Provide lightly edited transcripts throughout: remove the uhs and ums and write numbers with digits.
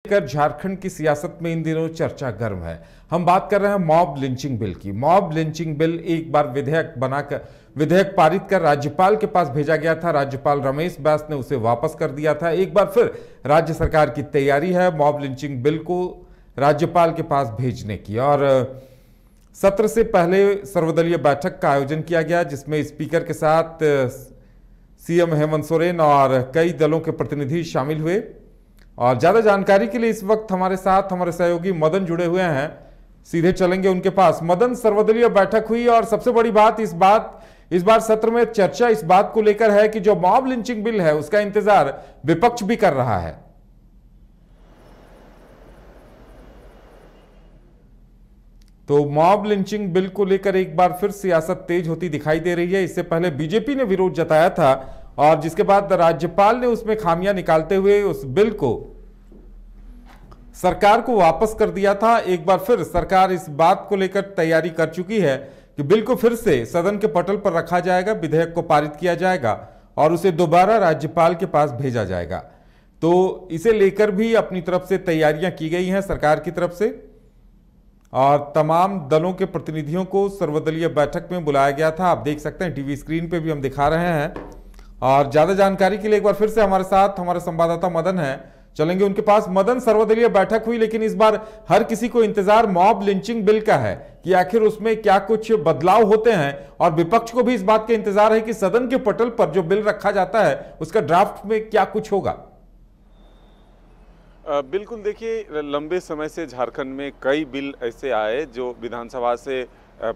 लेकर झारखंड की सियासत में इन दिनों चर्चा गर्म है। हम बात कर रहे हैं मॉब लिंचिंग बिल की। मॉब लिंचिंग बिल एक बार विधेयक पारित कर राज्यपाल के पास भेजा गया था। राज्यपाल रमेश बैस ने उसे वापस कर दिया था। एक बार फिर राज्य सरकार की तैयारी है मॉब लिंचिंग बिल को राज्यपाल के पास भेजने की। और सत्र से पहले सर्वदलीय बैठक का आयोजन किया गया, जिसमें स्पीकर के साथ सीएम हेमंत सोरेन और कई दलों के प्रतिनिधि शामिल हुए। और ज्यादा जानकारी के लिए इस वक्त हमारे साथ हमारे सहयोगी मदन जुड़े हुए हैं। सीधे चलेंगे उनके पास। मदन, सर्वदलीय बैठक हुई और सबसे बड़ी बात इस बार सत्र में चर्चा इस बात को लेकर है कि जो मॉब लिंचिंग बिल है उसका इंतजार विपक्ष भी कर रहा है। तो मॉब लिंचिंग बिल को लेकर एक बार फिर सियासत तेज होती दिखाई दे रही है। इससे पहले बीजेपी ने विरोध जताया था और जिसके बाद राज्यपाल ने उसमें खामियां निकालते हुए उस बिल को सरकार को वापस कर दिया था। एक बार फिर सरकार इस बात को लेकर तैयारी कर चुकी है कि बिल को फिर से सदन के पटल पर रखा जाएगा, विधेयक को पारित किया जाएगा और उसे दोबारा राज्यपाल के पास भेजा जाएगा। तो इसे लेकर भी अपनी तरफ से तैयारियां की गई हैं सरकार की तरफ से और तमाम दलों के प्रतिनिधियों को सर्वदलीय बैठक में बुलाया गया था। आप देख सकते हैं, टीवी स्क्रीन पे भी हम दिखा रहे हैं। और ज्यादा जानकारी के लिए एक बार फिर से हमारे साथ हमारे संवाददाता मदन हैं, चलेंगे उनके पास। मदन, सर्वदलीय बैठक हुई लेकिन इस बार हर किसी को इंतजार मॉब लिंचिंग बिल का है कि आखिर उसमें क्या कुछ बदलाव होते हैं और विपक्ष को भी इस बात का इंतजार है कि सदन के पटल पर जो बिल रखा जाता है उसका ड्राफ्ट में क्या कुछ होगा। बिल्कुल, देखिए, लंबे समय से झारखंड में कई बिल ऐसे आए जो विधानसभा से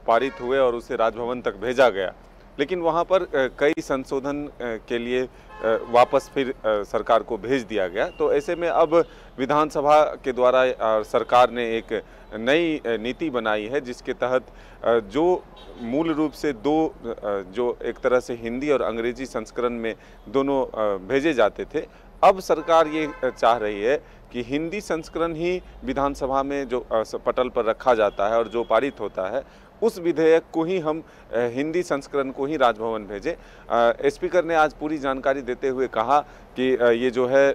पारित हुए और उसे राजभवन तक भेजा गया, लेकिन वहां पर कई संशोधन के लिए वापस फिर सरकार को भेज दिया गया। तो ऐसे में अब विधानसभा के द्वारा सरकार ने एक नई नीति बनाई है जिसके तहत जो मूल रूप से जो एक तरह से हिंदी और अंग्रेजी संस्करण में दोनों भेजे जाते थे, अब सरकार ये चाह रही है कि हिंदी संस्करण ही विधानसभा में जो पटल पर रखा जाता है और जो पारित होता है उस विधेयक को ही हम हिंदी संस्करण को ही राजभवन भेजें। स्पीकर ने आज पूरी जानकारी देते हुए कहा कि ये जो है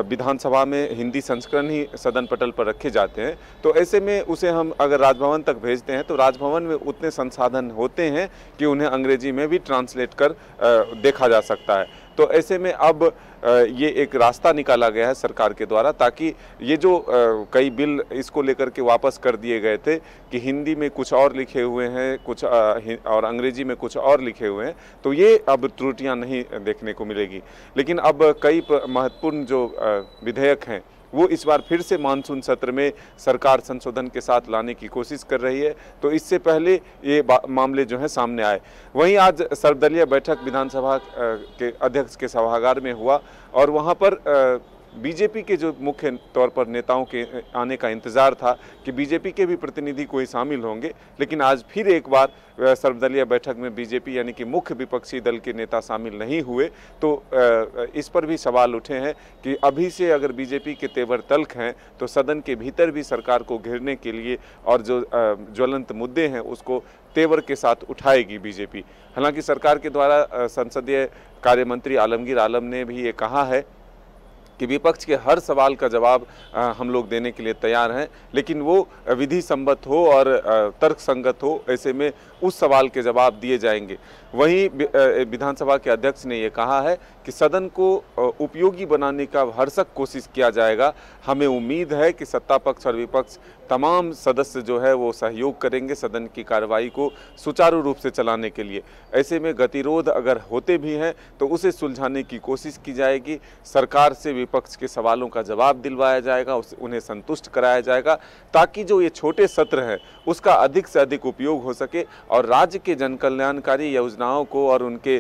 विधानसभा में हिंदी संस्करण ही सदन पटल पर रखे जाते हैं, तो ऐसे में उसे हम अगर राजभवन तक भेजते हैं तो राजभवन में उतने संसाधन होते हैं कि उन्हें अंग्रेजी में भी ट्रांसलेट कर देखा जा सकता है। तो ऐसे में अब ये एक रास्ता निकाला गया है सरकार के द्वारा, ताकि ये जो कई बिल इसको लेकर के वापस कर दिए गए थे कि हिंदी में कुछ और लिखे हुए हैं कुछ और अंग्रेजी में कुछ और लिखे हुए हैं, तो ये अब त्रुटियां नहीं देखने को मिलेगी। लेकिन अब कई महत्वपूर्ण जो विधेयक हैं वो इस बार फिर से मानसून सत्र में सरकार संशोधन के साथ लाने की कोशिश कर रही है, तो इससे पहले ये मामले जो हैं सामने आए। वहीं आज सर्वदलीय बैठक विधानसभा के अध्यक्ष के सभागार में हुआ और वहाँ पर बीजेपी के जो मुख्य तौर पर नेताओं के आने का इंतज़ार था कि बीजेपी के भी प्रतिनिधि कोई शामिल होंगे, लेकिन आज फिर एक बार सर्वदलीय बैठक में बीजेपी यानी कि मुख्य विपक्षी दल के नेता शामिल नहीं हुए। तो इस पर भी सवाल उठे हैं कि अभी से अगर बीजेपी के तेवर तल्ख हैं तो सदन के भीतर भी सरकार को घेरने के लिए और जो ज्वलंत मुद्दे हैं उसको तेवर के साथ उठाएगी बीजेपी। हालांकि सरकार के द्वारा संसदीय कार्य मंत्री आलमगीर आलम ने भी ये कहा है कि विपक्ष के हर सवाल का जवाब हम लोग देने के लिए तैयार हैं, लेकिन वो विधि सम्मत हो और तर्क संगत हो, ऐसे में उस सवाल के जवाब दिए जाएंगे। वहीं विधानसभा के अध्यक्ष ने ये कहा है कि सदन को उपयोगी बनाने का भरसक कोशिश किया जाएगा। हमें उम्मीद है कि सत्ता पक्ष और विपक्ष तमाम सदस्य जो है वो सहयोग करेंगे सदन की कार्रवाई को सुचारू रूप से चलाने के लिए। ऐसे में गतिरोध अगर होते भी हैं तो उसे सुलझाने की कोशिश की जाएगी। सरकार से विपक्ष के सवालों का जवाब दिलवाया जाएगा, उन्हें संतुष्ट कराया जाएगा, ताकि जो ये छोटे सत्र हैं उसका अधिक से अधिक उपयोग हो सके और राज्य के जन कल्याणकारी योजनाओं को और उनके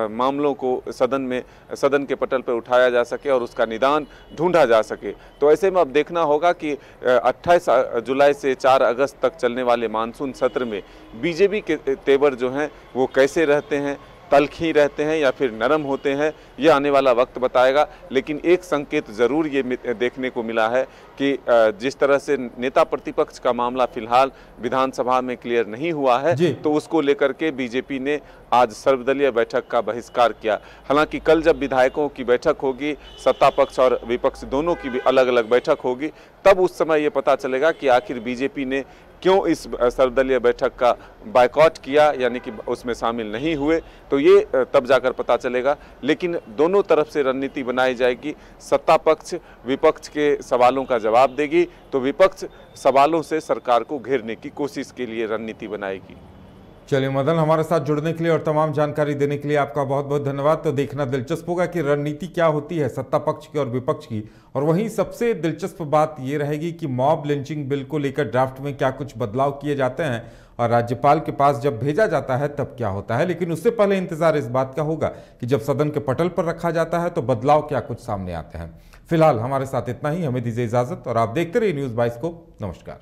मामलों को सदन के पटल पर उठाया जा सके और उसका निदान ढूंढा जा सके। तो ऐसे में अब देखना होगा कि 28 जुलाई से 4 अगस्त तक चलने वाले मानसून सत्र में बीजेपी के तेवर जो हैं वो कैसे रहते हैं, तल्खी रहते हैं या फिर नरम होते हैं, ये आने वाला वक्त बताएगा। लेकिन एक संकेत जरूर ये देखने को मिला है कि जिस तरह से नेता प्रतिपक्ष का मामला फिलहाल विधानसभा में क्लियर नहीं हुआ है, तो उसको लेकर के बीजेपी ने आज सर्वदलीय बैठक का बहिष्कार किया। हालांकि कल जब विधायकों की बैठक होगी, सत्ता पक्ष और विपक्ष दोनों की भी अलग अलग बैठक होगी, तब उस समय ये पता चलेगा कि आखिर बीजेपी ने क्यों इस सर्वदलीय बैठक का बायकॉट किया, यानी कि उसमें शामिल नहीं हुए। तो ये तब जाकर पता चलेगा। लेकिन दोनों तरफ से रणनीति बनाई जाएगी। सत्ता पक्ष विपक्ष के सवालों का जवाब देगी, तो विपक्ष सवालों से सरकार को घेरने की कोशिश के लिए रणनीति बनाएगी। चलिए मदन, हमारे साथ जुड़ने के लिए और तमाम जानकारी देने के लिए आपका बहुत बहुत धन्यवाद। तो देखना दिलचस्प होगा कि रणनीति क्या होती है सत्ता पक्ष की और विपक्ष की। और वहीं सबसे दिलचस्प बात यह रहेगी कि मॉब लिंचिंग बिल को लेकर ड्राफ्ट में क्या कुछ बदलाव किए जाते हैं और राज्यपाल के पास जब भेजा जाता है तब क्या होता है। लेकिन उससे पहले इंतजार इस बात का होगा कि जब सदन के पटल पर रखा जाता है तो बदलाव क्या कुछ सामने आते हैं। फिलहाल हमारे साथ इतना ही, हमें दीजिए इजाजत और आप देखते रहिए न्यूज़ 22 को। नमस्कार।